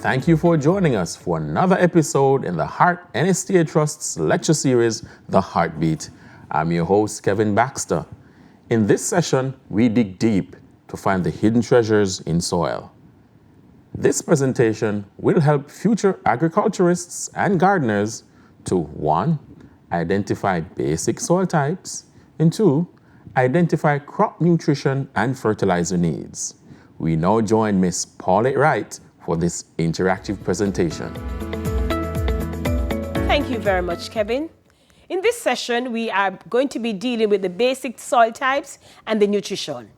Thank you for joining us for another episode in the Heart NSTA Trust's lecture series, The Heartbeat. I'm your host, Kevin Baxter. In this session, we dig deep to find the hidden treasures in soil. This presentation will help future agriculturists and gardeners to 1. Identify basic soil types, and 2. Identify crop nutrition and fertilizer needs. We now join Miss Paulette Wright for this interactive presentation. Thank you very much, Kevin. In this session, we are going to be dealing with the basic soil types and the nutrition.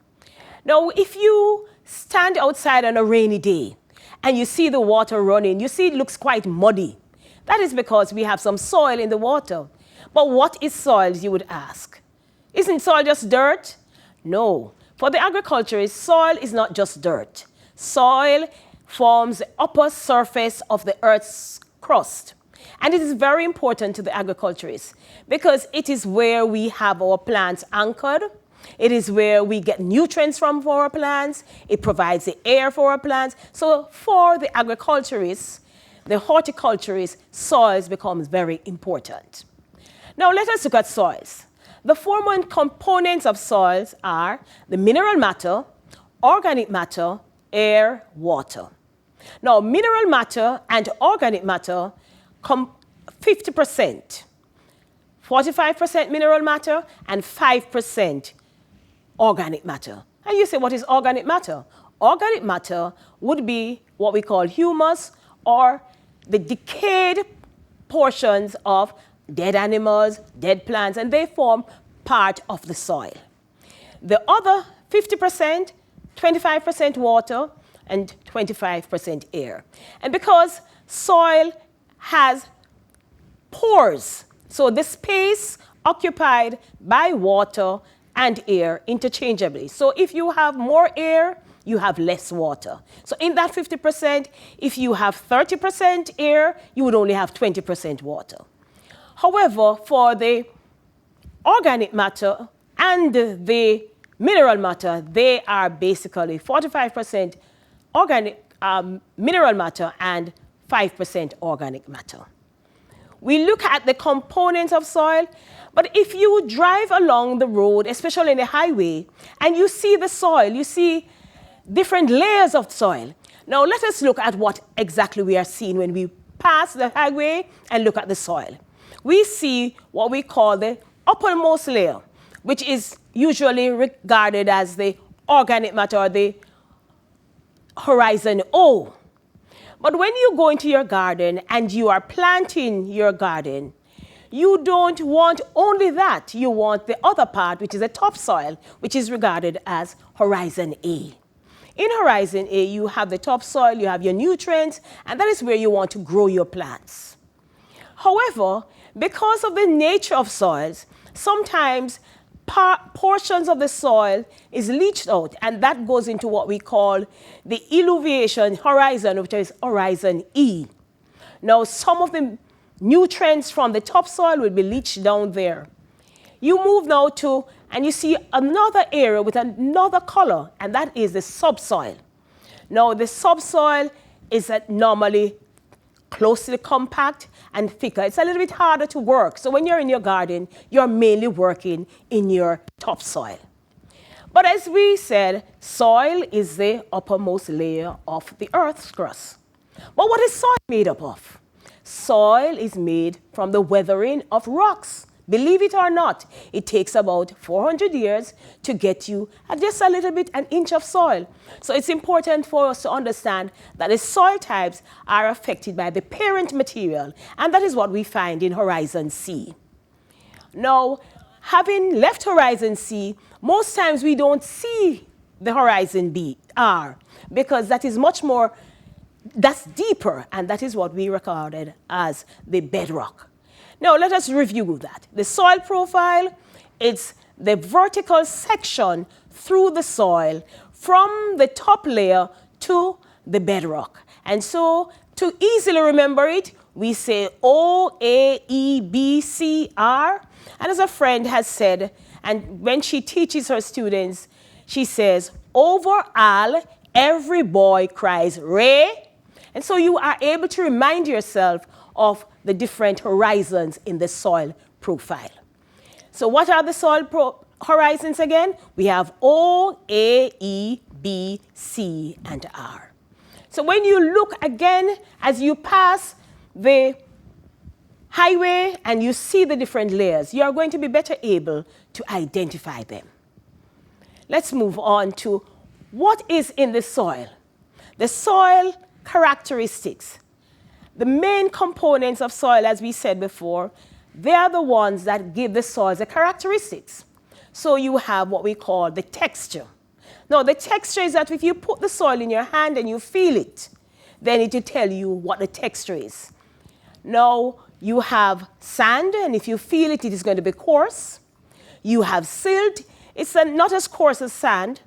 Now, if you stand outside on a rainy day and you see the water running, you see it looks quite muddy. That is because we have some soil in the water. But what is soil, you would ask? Isn't soil just dirt? No. For the agriculturist, soil is not just dirt. Soil forms the upper surface of the earth's crust. And it is very important to the agriculturists because it is where we have our plants anchored. It is where we get nutrients from for our plants. It provides the air for our plants. So for the agriculturists, the horticulturists, soils becomes very important. Now let us look at soils. The 4 main components of soils are the mineral matter, organic matter, air, water. Now, mineral matter and organic matter come 50%, 45% mineral matter and 5% organic matter. And you say, what is organic matter? Organic matter would be what we call humus or the decayed portions of dead animals, dead plants, and they form part of the soil. The other 50%, 25% water, and 25% air. And because soil has pores, so the space occupied by water and air interchangeably. So if you have more air, you have less water. So in that 50%, if you have 30% air, you would only have 20% water. However, for the organic matter and the mineral matter, they are basically 45% organic mineral matter and 5% organic matter. We look at the components of soil, but if you drive along the road, especially in the highway, and you see the soil, you see different layers of soil. Now let us look at what exactly we are seeing when we pass the highway and look at the soil. We see what we call the uppermost layer, which is usually regarded as the organic matter or the horizon O. But when you go into your garden and you are planting your garden, you don't want only that. You want the other part, which is the topsoil, which is regarded as horizon A. In horizon A, you have the topsoil, you have your nutrients, and that is where you want to grow your plants. However, because of the nature of soils, sometimes portions of the soil is leached out, and that goes into what we call the elevation horizon, which is horizon E. Now, some of the nutrients from the topsoil will be leached down there. You move now to, and you see another area with another color, and that is the subsoil. Now, the subsoil is normally closely compact and thicker. It's a little bit harder to work. So when you're in your garden, you're mainly working in your topsoil. But as we said, soil is the uppermost layer of the earth's crust. But what is soil made up of? Soil is made from the weathering of rocks. Believe it or not, it takes about 400 years to get you just a little bit, an inch of soil. So it's important for us to understand that the soil types are affected by the parent material, and that is what we find in Horizon C. Now, having left Horizon C, most times we don't see the Horizon R, because that is much more, that's deeper, and that is what we recorded as the bedrock. Now, let us review that. The soil profile, it's the vertical section through the soil from the top layer to the bedrock. And so, to easily remember it, we say O, A, E, B, C, R. And as a friend has said, and when she teaches her students, she says, overall, every boy cries Ray, And so you are able to remind yourself of the different horizons in the soil profile. So what are the soil horizons again? We have O, A, E, B, C, and R. So when you look again, as you pass the highway and you see the different layers, you are going to be better able to identify them. Let's move on to what is in the soil. The soil characteristics. The main components of soil, as we said before, they are the ones that give the soil the characteristics. So you have what we call the texture. Now, the texture is that if you put the soil in your hand and you feel it, then it will tell you what the texture is. Now, you have sand, and if you feel it, it is going to be coarse. You have silt. It's not as coarse as sand,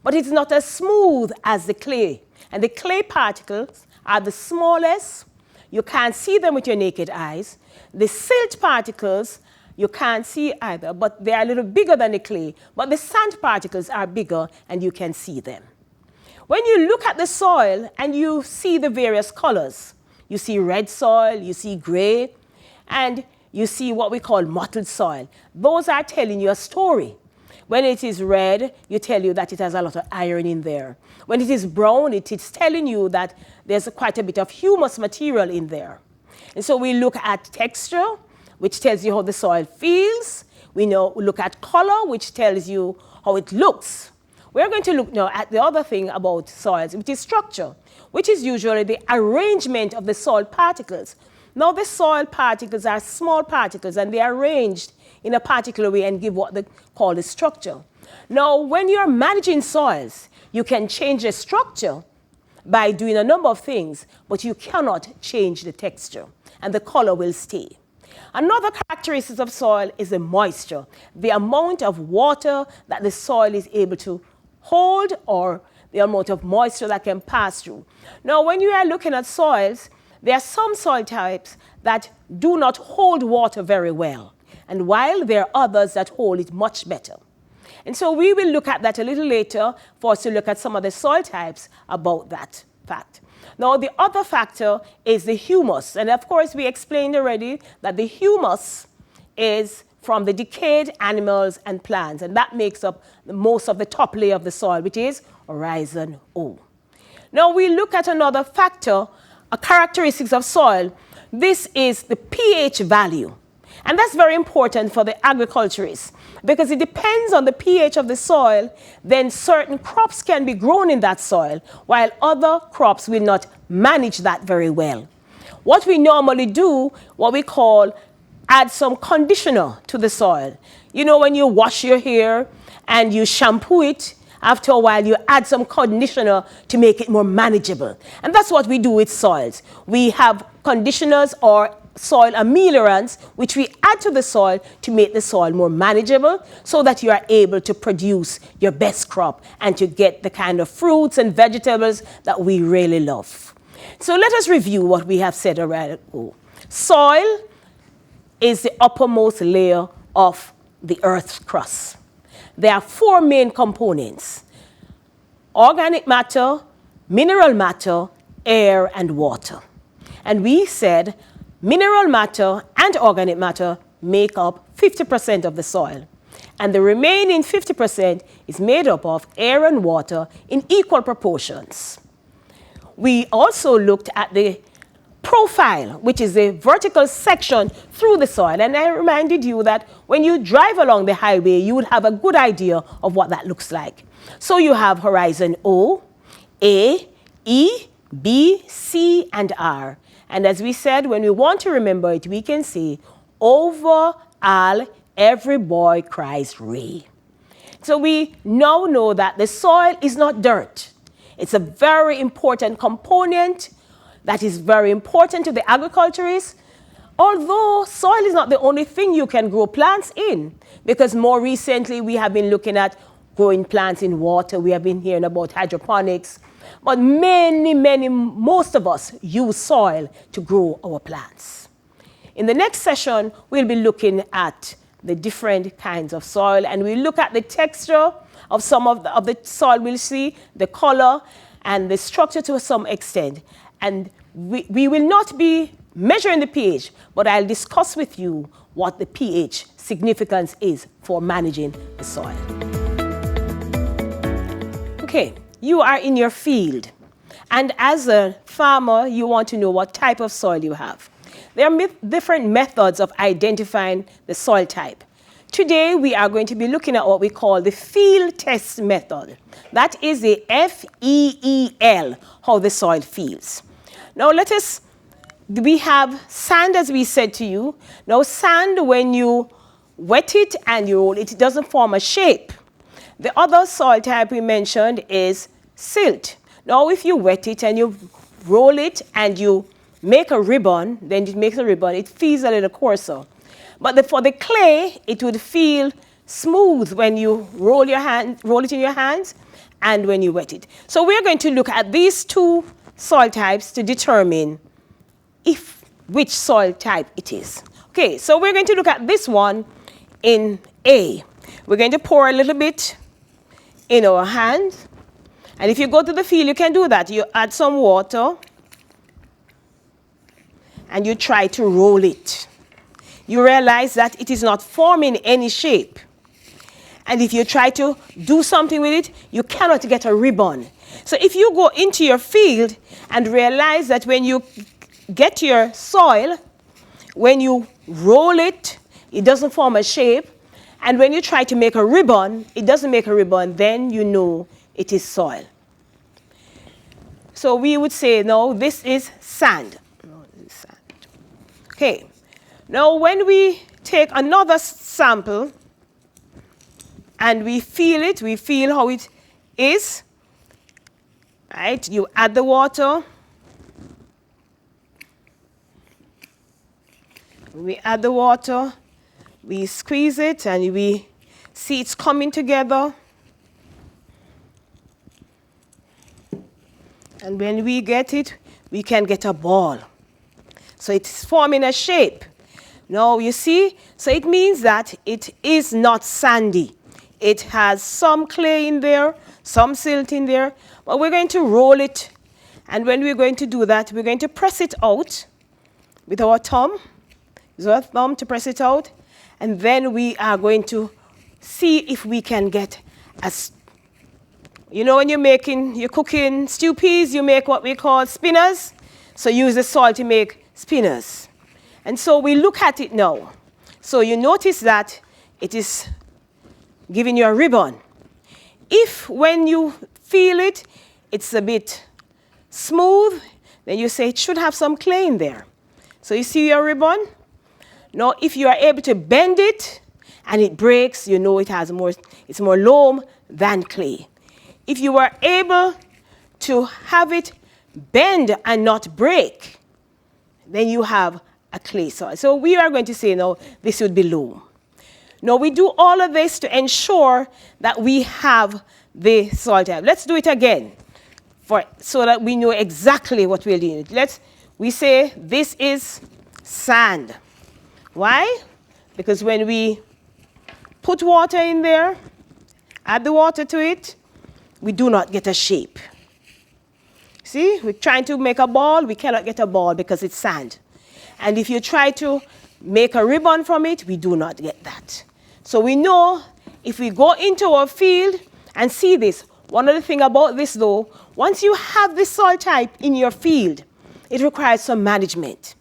but it's not as smooth as the clay. And the clay particles are the smallest. You can't see them with your naked eyes. The silt particles, you can't see either, but they are a little bigger than the clay. But the sand particles are bigger, and you can see them. When you look at the soil and you see the various colors, you see red soil, you see gray, and you see what we call mottled soil. Those are telling you a story. When it is red, you tell you that it has a lot of iron in there. When it is brown, it is telling you that there's quite a bit of humus material in there. And so we look at texture, which tells you how the soil feels. We look at color, which tells you how it looks. We're going to look now at the other thing about soils, which is structure, which is usually the arrangement of the soil particles. Now, the soil particles are small particles, and they are arranged in a particular way and give what they call the structure. Now, when you're managing soils, you can change the structure by doing a number of things, but you cannot change the texture, and the color will stay. Another characteristic of soil is the moisture, the amount of water that the soil is able to hold, or the amount of moisture that can pass through. Now, when you are looking at soils, there are some soil types that do not hold water very well, and while there are others that hold it much better. And so we will look at that a little later for us to look at some of the soil types about that fact. Now, the other factor is the humus. And of course, we explained already that the humus is from the decayed animals and plants, and that makes up most of the top layer of the soil, which is horizon O. Now, we look at another factor, a characteristics of soil. This is the pH value. And that's very important for the agriculturists, because it depends on the pH of the soil, then certain crops can be grown in that soil, while other crops will not manage that very well. What we normally do, what we call add some conditioner to the soil. You know, when you wash your hair and you shampoo it, after a while you add some conditioner to make it more manageable. And that's what we do with soils. We have conditioners or soil ameliorants, which we add to the soil to make the soil more manageable so that you are able to produce your best crop and to get the kind of fruits and vegetables that we really love. So let us review what we have said already. Soil is the uppermost layer of the earth's crust. There are four main components: organic matter, mineral matter, air, and water. And we said mineral matter and organic matter make up 50% of the soil. And the remaining 50% is made up of air and water in equal proportions. We also looked at the profile, which is a vertical section through the soil. And I reminded you that when you drive along the highway, you would have a good idea of what that looks like. So you have horizon O, A, E, B, C, and R. And as we said, when we want to remember it, we can say, over all, every boy cries Ray. So we now know that the soil is not dirt. It's a very important component that is very important to the agriculturists, although soil is not the only thing you can grow plants in, because more recently we have been looking at growing plants in water. We have been hearing about hydroponics, but most of us use soil to grow our plants. In the next session, we'll be looking at the different kinds of soil, and we'll look at the texture of some of the soil. We'll see the color and the structure to some extent. And we will not be measuring the pH, but I'll discuss with you what the pH significance is for managing the soil. Okay, you are in your field, and as a farmer, you want to know what type of soil you have. There are different methods of identifying the soil type. Today, we are going to be looking at what we call the field test method. That is the FEEL, how the soil feels. Now, we have sand, as we said to you. Now, sand, when you wet it and you roll it, it doesn't form a shape. The other soil type we mentioned is silt. Now, if you wet it and you roll it and you make a ribbon, then it makes a ribbon, it feels a little coarser. But for the clay, it would feel smooth when you roll it in your hands and when you wet it. So we're going to look at these two soil types to determine which soil type it is. Okay, so we're going to look at this one in A. We're going to pour a little bit in our hand. And if you go to the field, you can do that. You add some water and you try to roll it. You realize that it is not forming any shape. And if you try to do something with it, you cannot get a ribbon. So if you go into your field and realize that when you get your soil, when you roll it, it doesn't form a shape. And when you try to make a ribbon, it doesn't make a ribbon, then you know it is soil. So we would say, no, this is sand. No, this is sand. Okay. Now, when we take another sample and we feel it, we feel how it is, right? You add the water. We add the water, we squeeze it, and we see it's coming together. And when we get it, we can get a ball. So it's forming a shape. Now, you see, so it means that it is not sandy. It has some clay in there, some silt in there, but we're going to roll it. And when we're going to do that, we're going to press it out with our thumb. Use our thumb to press it out. And then we are going to see if we can get you know, when you're cooking stew peas, you make what we call spinners. So use the soil to make spinners. And so we look at it now. So you notice that it is giving you a ribbon. If when you feel it, it's a bit smooth, then you say it should have some clay in there. So you see your ribbon? Now, if you are able to bend it and it breaks, you know it's more loam than clay. If you are able to have it bend and not break, then you have a clay soil. So we are going to say, no, this would be loam. Now, we do all of this to ensure that we have the soil type. Let's do it again so that we know exactly what we're doing. We say this is sand. Why? Because when we put water in there, add the water to it, we do not get a shape. See, we're trying to make a ball, we cannot get a ball because it's sand. And if you try to make a ribbon from it, we do not get that. So we know if we go into our field and see this, one of the things about this though, once you have this soil type in your field, it requires some management.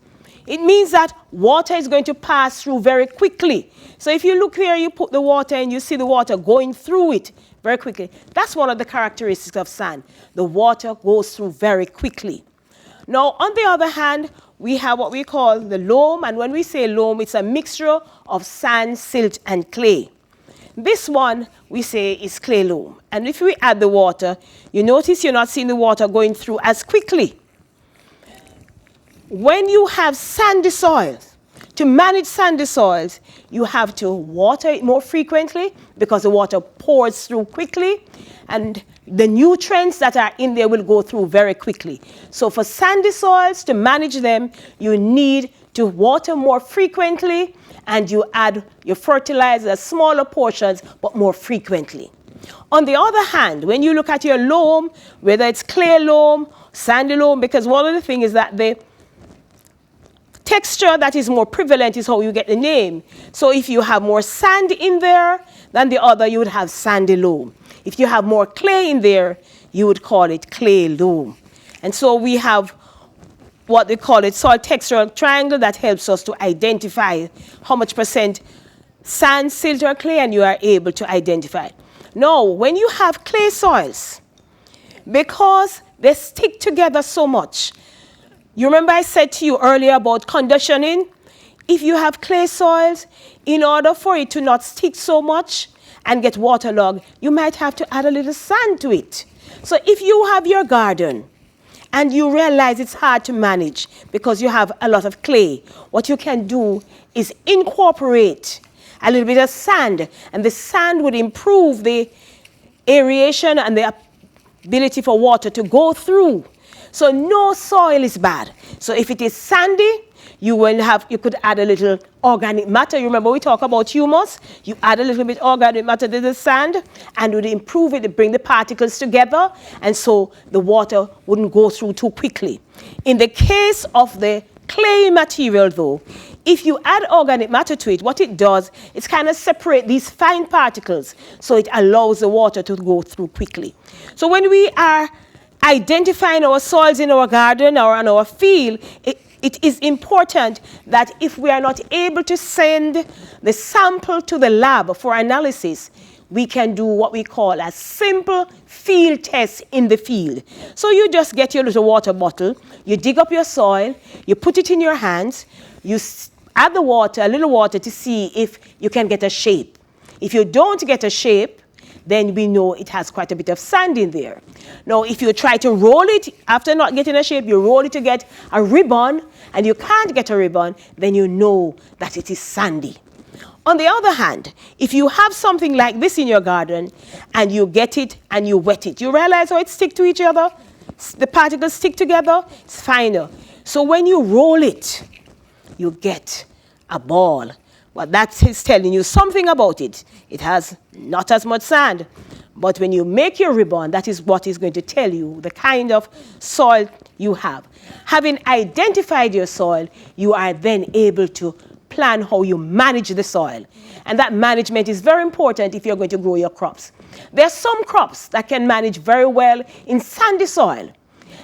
It means that water is going to pass through very quickly. So if you look here, you put the water and you see the water going through it very quickly. That's one of the characteristics of sand. The water goes through very quickly. Now, on the other hand, we have what we call the loam. And when we say loam, it's a mixture of sand, silt, and clay. This one, we say, is clay loam. And if we add the water, you notice you're not seeing the water going through as quickly. When you have sandy soils, to manage sandy soils, you have to water it more frequently because the water pours through quickly and the nutrients that are in there will go through very quickly. So for sandy soils, to manage them, you need to water more frequently and you add your fertilizer, smaller portions, but more frequently. On the other hand, when you look at your loam, whether it's clay loam, sandy loam, because one of the things is that the texture that is more prevalent is how you get the name. So if you have more sand in there than the other, you would have sandy loam. If you have more clay in there, you would call it clay loam. And so we have what they call it soil textural triangle that helps us to identify how much percent sand, silt, or clay, and you are able to identify. Now, when you have clay soils, because they stick together so much, you remember I said to you earlier about conditioning? If you have clay soils, in order for it to not stick so much and get waterlogged, you might have to add a little sand to it. So if you have your garden and you realize it's hard to manage because you have a lot of clay, what you can do is incorporate a little bit of sand, and the sand would improve the aeration and the ability for water to go through. So no soil is bad. So if it is sandy, you could add a little organic matter. You remember we talk about humus? You add a little bit organic matter to the sand and it would improve it, to bring the particles together, and so the water wouldn't go through too quickly. In the case of the clay material though, if you add organic matter to it, what it does is kind of separate these fine particles, so it allows the water to go through quickly. So when we are identifying our soils in our garden or on our field, it is important that if we are not able to send the sample to the lab for analysis, we can do what we call a simple field test in the field. So you just get your little water bottle, you dig up your soil, you put it in your hands, you add the water, a little water, to see if you can get a shape. If you don't get a shape, then we know it has quite a bit of sand in there. Now, if you try to roll it, after not getting a shape, you roll it to get a ribbon, and you can't get a ribbon, then you know that it is sandy. On the other hand, if you have something like this in your garden, and you get it and you wet it, you realize how it sticks to each other? The particles stick together, it's finer. So when you roll it, you get a ball. Well, that is telling you something about it. It has not as much sand. But when you make your ribbon, that is what is going to tell you the kind of soil you have. Having identified your soil, you are then able to plan how you manage the soil. And that management is very important if you're going to grow your crops. There are some crops that can manage very well in sandy soil.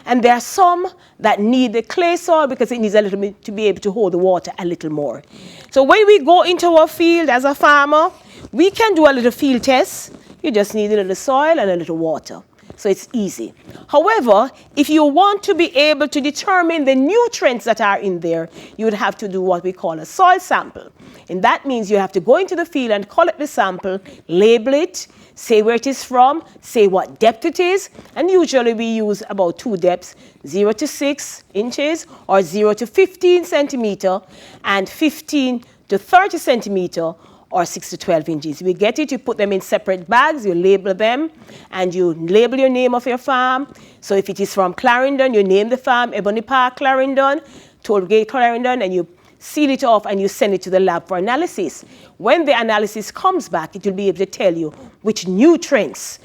And there are some that need the clay soil because it needs a little bit to be able to hold the water a little more. So when we go into our field as a farmer, we can do a little field test. You just need a little soil and a little water. So it's easy. However, if you want to be able to determine the nutrients that are in there, you would have to do what we call a soil sample. And that means you have to go into the field and collect the sample, label it, say where it is from, say what depth it is, and usually we use about 2 depths, 0 to 6 inches or 0 to 15 centimeter and 15 to 30 centimeter or 6 to 12 inches. We get it, you put them in separate bags, you label them, and you label your name of your farm. So if it is from Clarendon, you name the farm, Ebony Park, Clarendon, Tollgate, Clarendon, and you seal it off and you send it to the lab for analysis. When the analysis comes back, it will be able to tell you which nutrients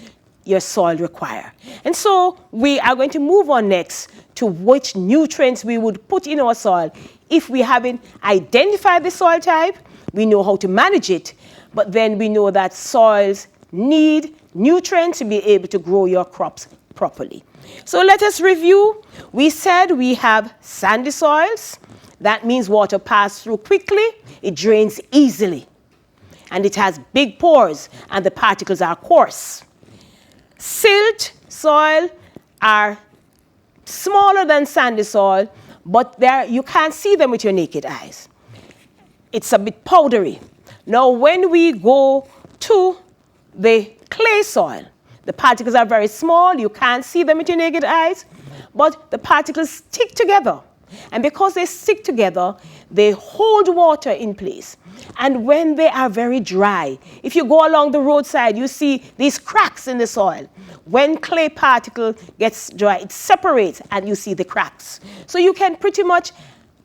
your soil require. And so we are going to move on next to which nutrients we would put in our soil. If we haven't identified the soil type, we know how to manage it, but then we know that soils need nutrients to be able to grow your crops properly. So let us review. We said we have sandy soils. That means water passes through quickly, it drains easily, and it has big pores, and the particles are coarse. Silt soil are smaller than sandy soil, but you can't see them with your naked eyes. It's a bit powdery. Now, when we go to the clay soil, the particles are very small, you can't see them with your naked eyes, but the particles stick together. And because they stick together, they hold water in place. And when they are very dry, if you go along the roadside, you see these cracks in the soil. When clay particle gets dry, it separates and you see the cracks. So you can pretty much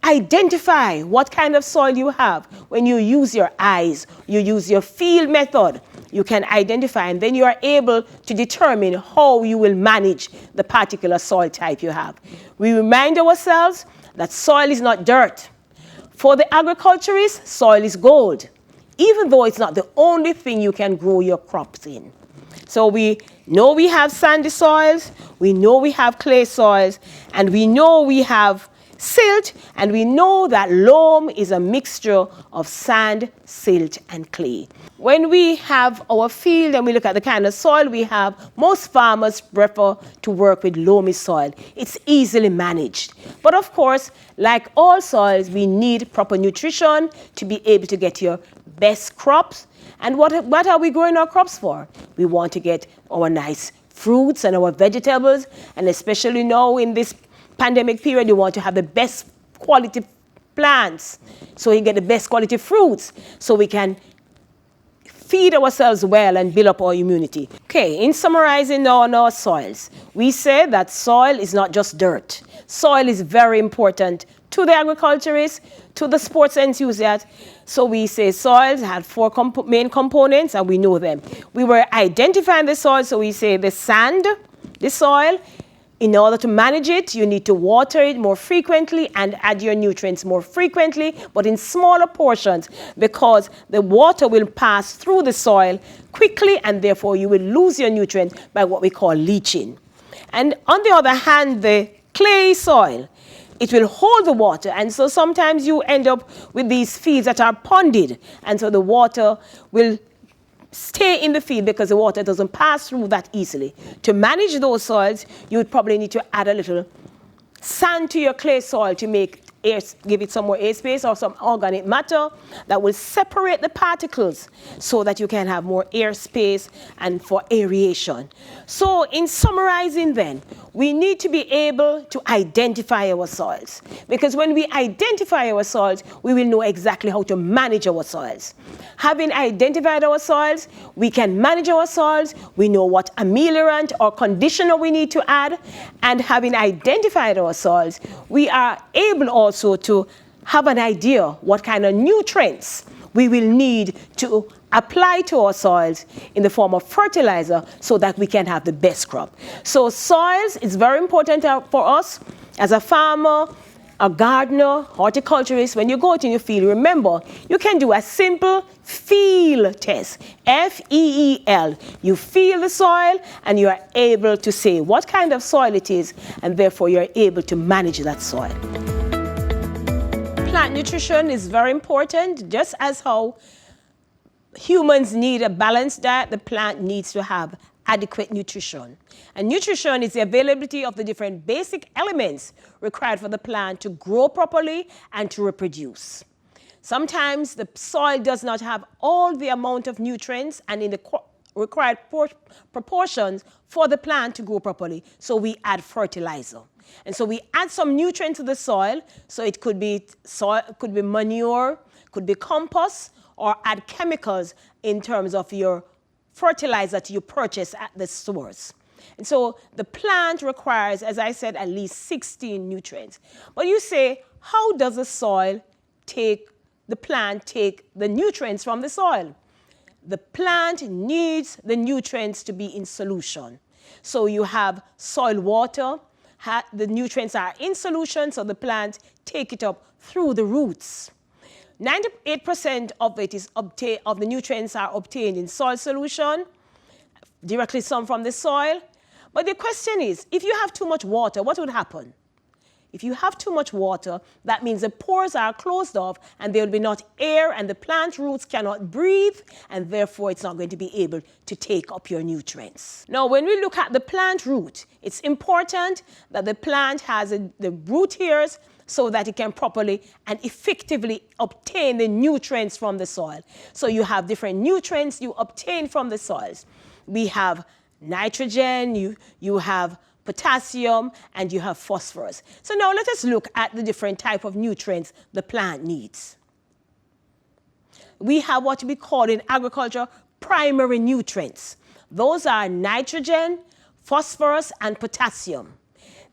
identify what kind of soil you have when you use your eyes, you use your field method you can identify, and then you are able to determine how you will manage the particular soil type you have. We remind ourselves that soil is not dirt. For the agriculturist, soil is gold, even though it's not the only thing you can grow your crops in. So we know we have sandy soils, we know we have clay soils, and we know we have silt, and we know that loam is a mixture of sand, silt, and clay. When we have our field and we look at the kind of soil we have, most farmers prefer to work with loamy soil. It's easily managed. But of course, like all soils, we need proper nutrition to be able to get your best crops. And what are we growing our crops for? We want to get our nice fruits and our vegetables, and especially now in this pandemic period, you want to have the best quality plants, so you get the best quality fruits, so we can feed ourselves well and build up our immunity. Okay, in summarizing now on our soils, we say that soil is not just dirt. Soil is very important to the agriculturist, to the sports enthusiast. So we say soils had four main components, and we know them. We were identifying the soil, so we say the sand, the soil. In order to manage it, you need to water it more frequently and add your nutrients more frequently, but in smaller portions, because the water will pass through the soil quickly, and therefore you will lose your nutrients by what we call leaching. And on the other hand, the clay soil, it will hold the water, and so sometimes you end up with these fields that are ponded, and so the water will stay in the field because the water doesn't pass through that easily. To manage those soils, you would probably need to add a little sand to your clay soil to make air, give it some more air space or some organic matter that will separate the particles so that you can have more air space and for aeration. So in summarizing then, we need to be able to identify our soils, because when we identify our soils, we will know exactly how to manage our soils. Having identified our soils, we can manage our soils, we know what ameliorant or conditioner we need to add, and having identified our soils, we are able also to have an idea what kind of nutrients we will need to apply to our soils in the form of fertilizer so that we can have the best crop. So soils is very important for us as a farmer, a gardener, horticulturist. When you go out in your field, remember, you can do a simple feel test, F-E-E-L. You feel the soil and you are able to say what kind of soil it is, and therefore you're able to manage that soil. Plant nutrition is very important. Just as how humans need a balanced diet, the plant needs to have adequate nutrition. And nutrition is the availability of the different basic elements required for the plant to grow properly and to reproduce. Sometimes the soil does not have all the amount of nutrients and in the required proportions for the plant to grow properly. So we add fertilizer. And so we add some nutrients to the soil. So it could be soil, could be manure, could be compost, or add chemicals in terms of your fertilizer that you purchase at the stores. And so the plant requires, as I said, at least 16 nutrients. But you say, how does the plant take the nutrients from the soil? The plant needs the nutrients to be in solution. So you have soil water, the nutrients are in solution, so the plant take it up through the roots. 98% of it is of the nutrients are obtained in soil solution, directly some from the soil. But the question is, if you have too much water, what would happen? If you have too much water, that means the pores are closed off and there will be not air, and the plant roots cannot breathe, and therefore it's not going to be able to take up your nutrients. Now, when we look at the plant root, it's important that the plant has the root hairs so that it can properly and effectively obtain the nutrients from the soil. So you have different nutrients you obtain from the soils. We have nitrogen, you have potassium, and you have phosphorus. So now let us look at the different type of nutrients the plant needs. We have what we call in agriculture primary nutrients. Those are nitrogen, phosphorus, and potassium.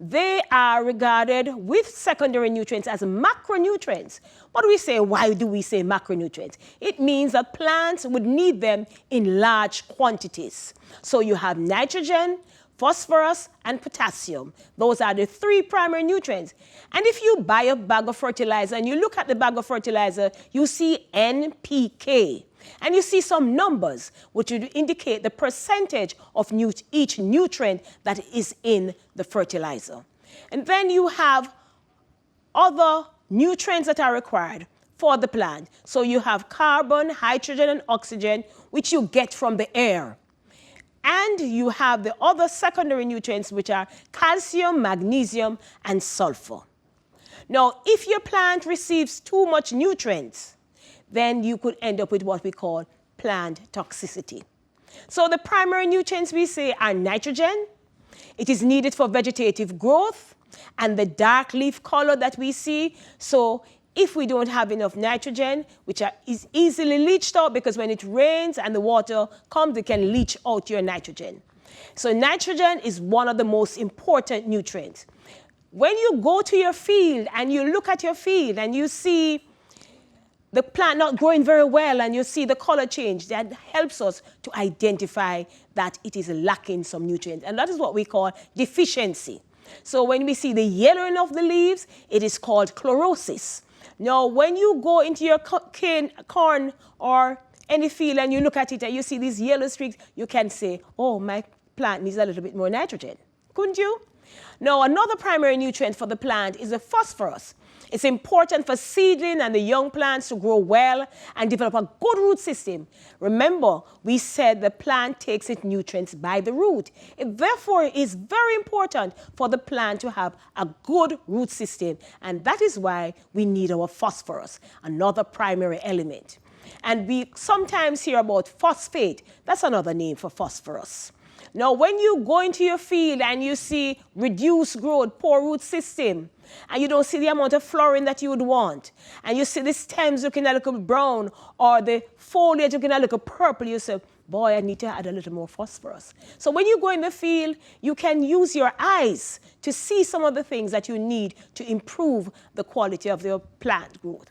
They are regarded with secondary nutrients as macronutrients. What do we say? Why do we say macronutrients? It means that plants would need them in large quantities. So you have nitrogen, phosphorus, and potassium. Those are the three primary nutrients. And if you buy a bag of fertilizer and you look at the bag of fertilizer, you see NPK. And you see some numbers which would indicate the percentage of each nutrient that is in the fertilizer. And then you have other nutrients that are required for the plant. So you have carbon, hydrogen, and oxygen, which you get from the air. And you have the other secondary nutrients, which are calcium, magnesium, and sulfur. Now, if your plant receives too much nutrients, then you could end up with what we call plant toxicity. So the primary nutrients we say are nitrogen. It is needed for vegetative growth and the dark leaf color that we see. So if we don't have enough nitrogen, which is easily leached out because when it rains and the water comes, it can leach out your nitrogen. So nitrogen is one of the most important nutrients. When you go to your field and you look at your field and you see the plant not growing very well and you see the color change, that helps us to identify that it is lacking some nutrients. And that is what we call deficiency. So when we see the yellowing of the leaves, it is called chlorosis. Now, when you go into your corn or any field and you look at it and you see these yellow streaks, you can say, oh, my plant needs a little bit more nitrogen. Couldn't you? Now, another primary nutrient for the plant is the phosphorus. It's important for seedling and the young plants to grow well and develop a good root system. Remember, we said the plant takes its nutrients by the root. It therefore is very important for the plant to have a good root system. And that is why we need our phosphorus, another primary element. And we sometimes hear about phosphate. That's another name for phosphorus. Now, when you go into your field and you see reduced growth, poor root system, and you don't see the amount of flowering that you would want, and you see the stems looking a little brown or the foliage looking a little purple, you say, boy, I need to add a little more phosphorus. So when you go in the field, you can use your eyes to see some of the things that you need to improve the quality of your plant growth.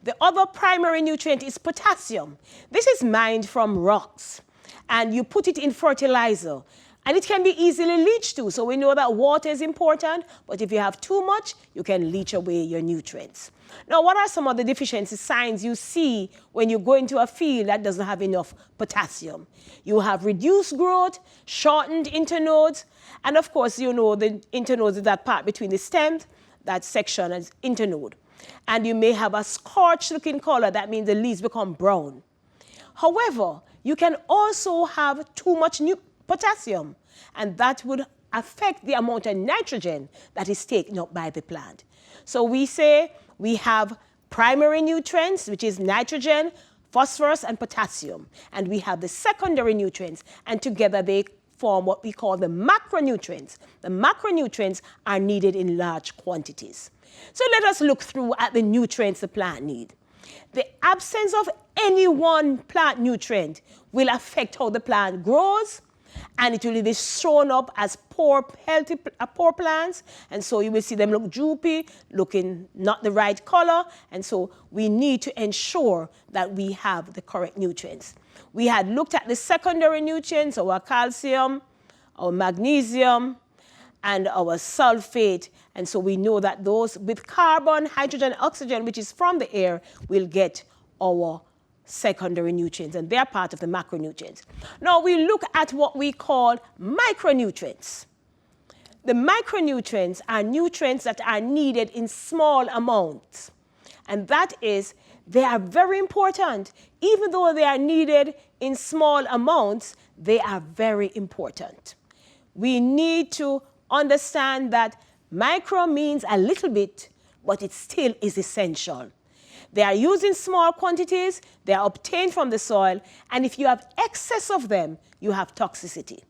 The other primary nutrient is potassium. This is mined from rocks, and you put it in fertilizer. And it can be easily leached too. So we know that water is important, but if you have too much, you can leach away your nutrients. Now, what are some of the deficiency signs you see when you go into a field that doesn't have enough potassium? You have reduced growth, shortened internodes, and of course, you know the internodes is that part between the stems, that section is internode. And you may have a scorched looking color, that means the leaves become brown. However, you can also have too much potassium, and that would affect the amount of nitrogen that is taken up by the plant. So we say we have primary nutrients, which is nitrogen, phosphorus, and potassium. And we have the secondary nutrients, and together they form what we call the macronutrients. The macronutrients are needed in large quantities. So let us look through at the nutrients the plant needs. The absence of any one plant nutrient will affect how the plant grows, and it will be shown up as poor plants, and so you will see them look droopy, looking not the right color, and so we need to ensure that we have the correct nutrients. We had looked at the secondary nutrients, our calcium, our magnesium, and our sulfate, and so we know that those with carbon, hydrogen, oxygen, which is from the air, will get our secondary nutrients, and they're part of the macronutrients. Now we look at what we call micronutrients. The micronutrients are nutrients that are needed in small amounts, and that is, they are very important. Even though they are needed in small amounts, they are very important. We need to understand that micro means a little bit, but it still is essential. They are used in small quantities, they are obtained from the soil, and if you have excess of them, you have toxicity.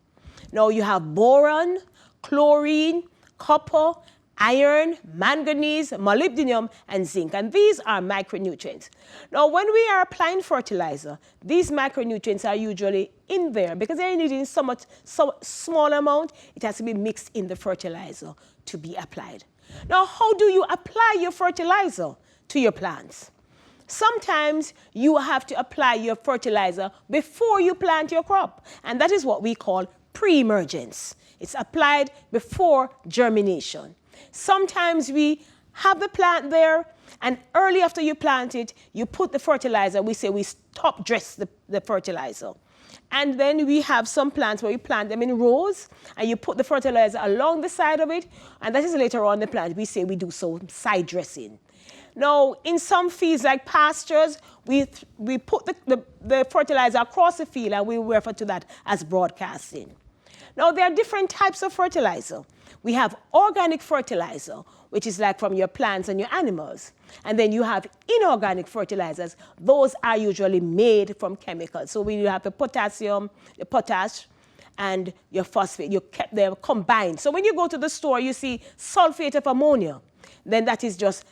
Now you have boron, chlorine, copper, iron, manganese, molybdenum, and zinc. And these are micronutrients. Now, when we are applying fertilizer, these micronutrients are usually in there because they're needed in so small amount, it has to be mixed in the fertilizer to be applied. Now, how do you apply your fertilizer to your plants? Sometimes you have to apply your fertilizer before you plant your crop, and that is what we call preemergence. It's applied before germination. Sometimes we have the plant there, and early after you plant it, you put the fertilizer. We say we top dress the fertilizer. And then we have some plants where you plant them in rows, and you put the fertilizer along the side of it, and that is later on the plant. We say we do some side dressing. Now, in some fields like pastures, we put the fertilizer across the field, and we refer to that as broadcasting. Now, there are different types of fertilizer. We have organic fertilizer, which is like from your plants and your animals. And then you have inorganic fertilizers. Those are usually made from chemicals. So we have the potassium, the potash, and your phosphate. You kept them combined. So when you go to the store, you see sulfate of ammonia. Then that is just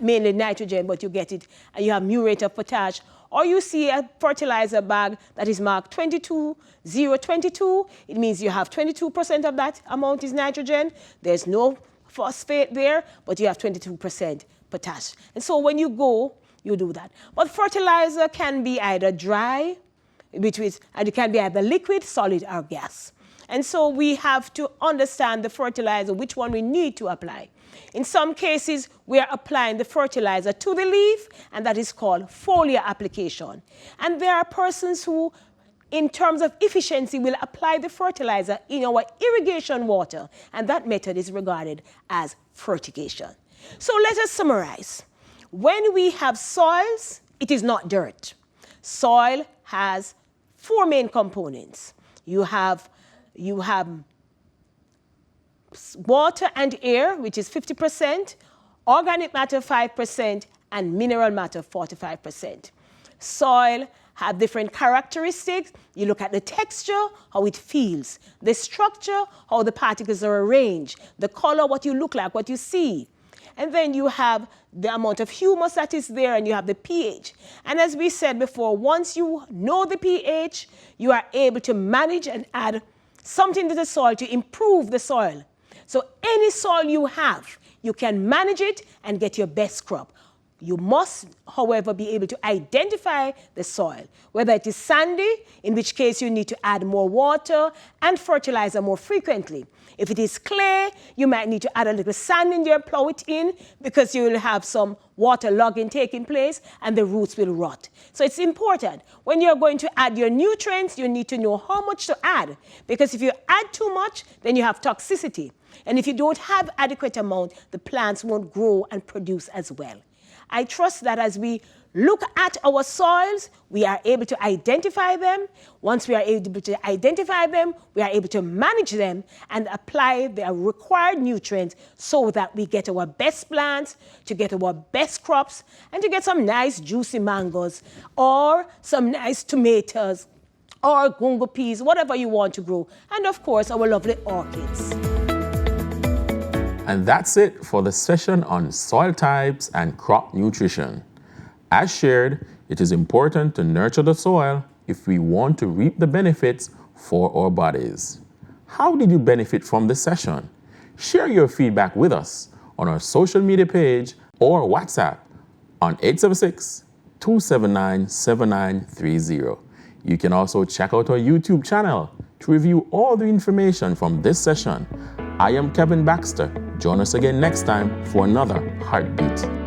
mainly nitrogen, but you get it, and you have muriate of potash. Or you see a fertilizer bag that is marked 22,022. It means you have 22% of that amount is nitrogen. There's no phosphate there, but you have 22% potash. And so when you go, you do that. But fertilizer can be either dry, and it can be either liquid, solid, or gas. And so we have to understand the fertilizer, which one we need to apply. In some cases, we are applying the fertilizer to the leaf, and that is called foliar application. And there are persons who, in terms of efficiency, will apply the fertilizer in our irrigation water, and that method is regarded as fertigation. So let us summarize. When we have soils, it is not dirt. Soil has four main components. You have water and air, which is 50%, organic matter 5%, and mineral matter 45%. Soil have different characteristics. You look at the texture, how it feels, the structure, how the particles are arranged, the color, what you look like, what you see. And then you have the amount of humus that is there, and you have the pH. And as we said before, once you know the pH, you are able to manage and add something to the soil to improve the soil. So any soil you have, you can manage it and get your best crop. You must, however, be able to identify the soil, whether it is sandy, in which case you need to add more water and fertilizer more frequently. If it is clay, you might need to add a little sand in there, plow it in, because you will have some water logging taking place and the roots will rot. So it's important. When you're going to add your nutrients, you need to know how much to add, because if you add too much, then you have toxicity. And if you don't have adequate amount, the plants won't grow and produce as well. I trust that as we look at our soils, we are able to identify them. Once we are able to identify them, we are able to manage them and apply the required nutrients so that we get our best plants, to get our best crops, and to get some nice juicy mangoes or some nice tomatoes or gungo peas, whatever you want to grow. And of course, our lovely orchids. And that's it for the session on soil types and crop nutrition. As shared, it is important to nurture the soil if we want to reap the benefits for our bodies. How did you benefit from this session? Share your feedback with us on our social media page or WhatsApp on 876-279-7930. You can also check out our YouTube channel to review all the information from this session. I am Kevin Baxter. Join us again next time for another Heartbeat.